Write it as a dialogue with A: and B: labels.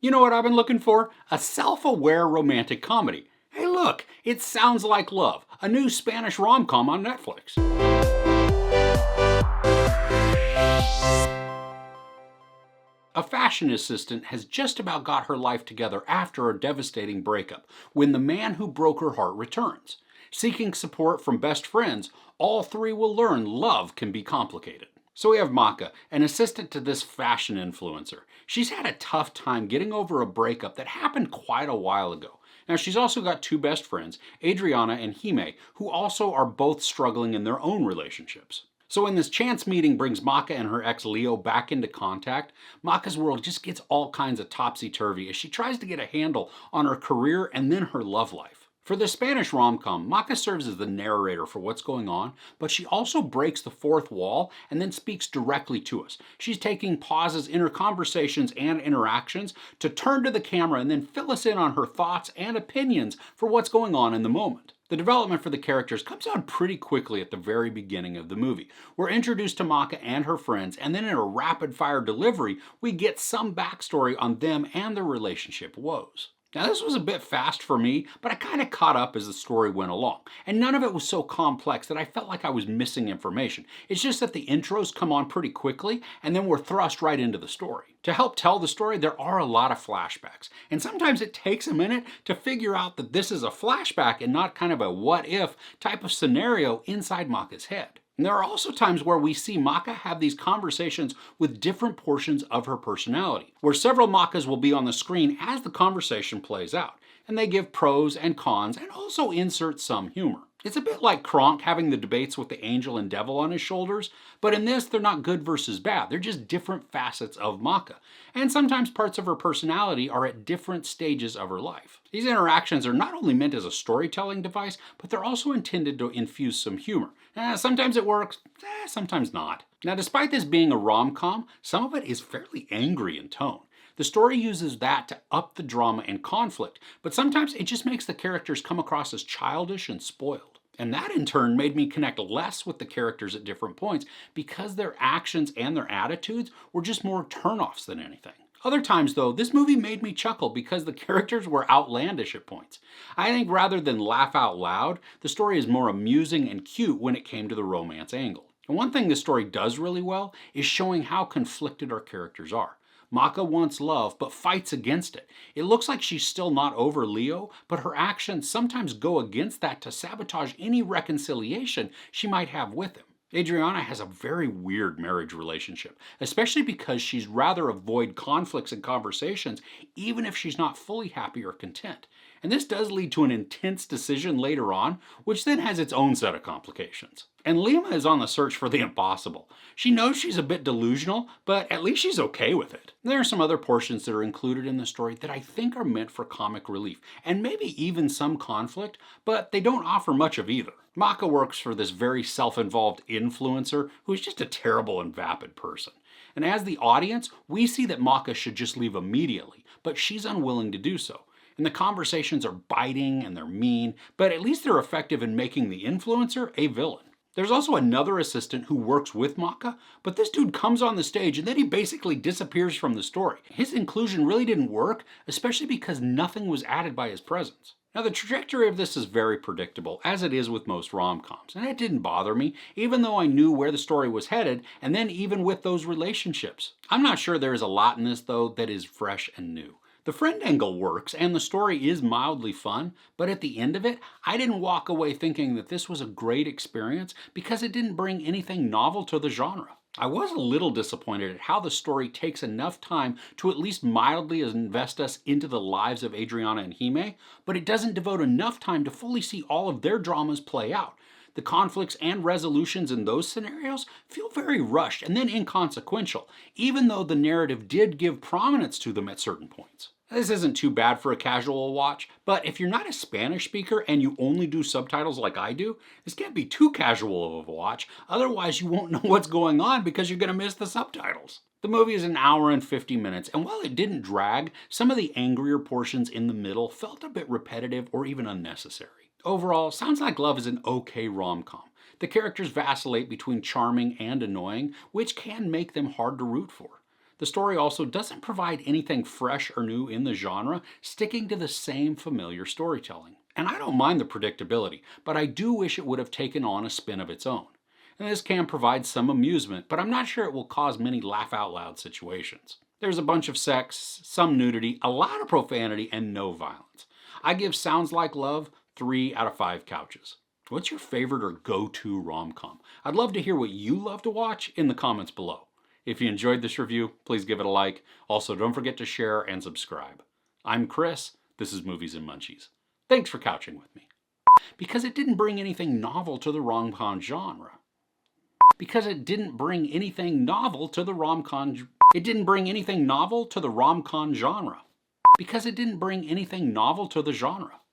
A: You know what I've been looking for? A self-aware romantic comedy. Hey look, it sounds like love, a new Spanish rom-com on Netflix. A fashion assistant has just about got her life together after a devastating breakup when the man who broke her heart returns. Seeking support from best friends, all three will learn love can be complicated. So we have Maka, an assistant to this fashion influencer. She's had a tough time getting over a breakup that happened quite a while ago. Now she's also got two best friends, Adriana and Hime, who also are both struggling in their own relationships. So when this chance meeting brings Maka and her ex Leo back into contact, Maka's world just gets all kinds of topsy-turvy as she tries to get a handle on her career and then her love life. For the Spanish rom-com, Maka serves as the narrator for what's going on, but she also breaks the fourth wall and then speaks directly to us. She's taking pauses in her conversations and interactions to turn to the camera and then fill us in on her thoughts and opinions for what's going on in the moment. The development for the characters comes on pretty quickly at the very beginning of the movie. We're introduced to Maka and her friends, and then in a rapid-fire delivery, we get some backstory on them and their relationship woes. Now this was a bit fast for me, but I kind of caught up as the story went along. And none of it was so complex that I felt like I was missing information. It's just that the intros come on pretty quickly, and then we're thrust right into the story. To help tell the story, there are a lot of flashbacks. And sometimes it takes a minute to figure out that this is a flashback and not kind of a what-if type of scenario inside Maka's head. And there are also times where we see Maka have these conversations with different portions of her personality, where several Makas will be on the screen as the conversation plays out, and they give pros and cons and also insert some humor. It's a bit like Kronk having the debates with the angel and devil on his shoulders, but in this they're not good versus bad, they're just different facets of Maka. And sometimes parts of her personality are at different stages of her life. These interactions are not only meant as a storytelling device, but they're also intended to infuse some humor. Sometimes it works, sometimes not. Now despite this being a rom-com, some of it is fairly angry in tone. The story uses that to up the drama and conflict, but sometimes it just makes the characters come across as childish and spoiled. And that in turn made me connect less with the characters at different points because their actions and their attitudes were just more turnoffs than anything. Other times though, this movie made me chuckle because the characters were outlandish at points. I think rather than laugh out loud, the story is more amusing and cute when it came to the romance angle. And one thing this story does really well is showing how conflicted our characters are. Maka wants love, but fights against it. It looks like she's still not over Leo, but her actions sometimes go against that to sabotage any reconciliation she might have with him. Adriana has a very weird marriage relationship, especially because she's rather avoid conflicts and conversations, even if she's not fully happy or content. And this does lead to an intense decision later on, which then has its own set of complications. And Lima is on the search for the impossible. She knows she's a bit delusional, but at least she's okay with it. There are some other portions that are included in the story that I think are meant for comic relief, and maybe even some conflict, but they don't offer much of either. Maka works for this very self-involved influencer who's just a terrible and vapid person. And as the audience, we see that Maka should just leave immediately, but she's unwilling to do so. And the conversations are biting and they're mean, but at least they're effective in making the influencer a villain. There's also another assistant who works with Maka, but this dude comes on the stage and then he basically disappears from the story. His inclusion really didn't work, especially because nothing was added by his presence. Now the trajectory of this is very predictable, as it is with most rom-coms, and it didn't bother me, even though I knew where the story was headed, and then even with those relationships. I'm not sure there is a lot in this though that is fresh and new. The friend angle works, and the story is mildly fun, but at the end of it, I didn't walk away thinking that this was a great experience because it didn't bring anything novel to the genre. I was a little disappointed at how the story takes enough time to at least mildly invest us into the lives of Adriana and Hime, but it doesn't devote enough time to fully see all of their dramas play out. The conflicts and resolutions in those scenarios feel very rushed and then inconsequential, even though the narrative did give prominence to them at certain points. This isn't too bad for a casual watch, but if you're not a Spanish speaker and you only do subtitles like I do, this can't be too casual of a watch, otherwise you won't know what's going on because you're going to miss the subtitles. The movie is an hour and 50 minutes, and while it didn't drag, some of the angrier portions in the middle felt a bit repetitive or even unnecessary. Overall, Sounds Like Love is an okay rom-com. The characters vacillate between charming and annoying, which can make them hard to root for. The story also doesn't provide anything fresh or new in the genre, sticking to the same familiar storytelling. And I don't mind the predictability, but I do wish it would have taken on a spin of its own. And this can provide some amusement, but I'm not sure it will cause many laugh out loud situations. There's a bunch of sex, some nudity, a lot of profanity, and no violence. I give Sounds Like Love 3 out of 5 couches. What's your favorite or go-to rom-com? I'd love to hear what you love to watch in the comments below. If you enjoyed this review, please give it a like. Also, don't forget to share and subscribe. I'm Chris. This is Movies and Munchies. Thanks for couching with me. Because it didn't bring anything novel to the rom-com genre. Because it didn't bring anything novel to the rom-com. It didn't bring anything novel to the rom-com genre. Because it didn't bring anything novel to the genre.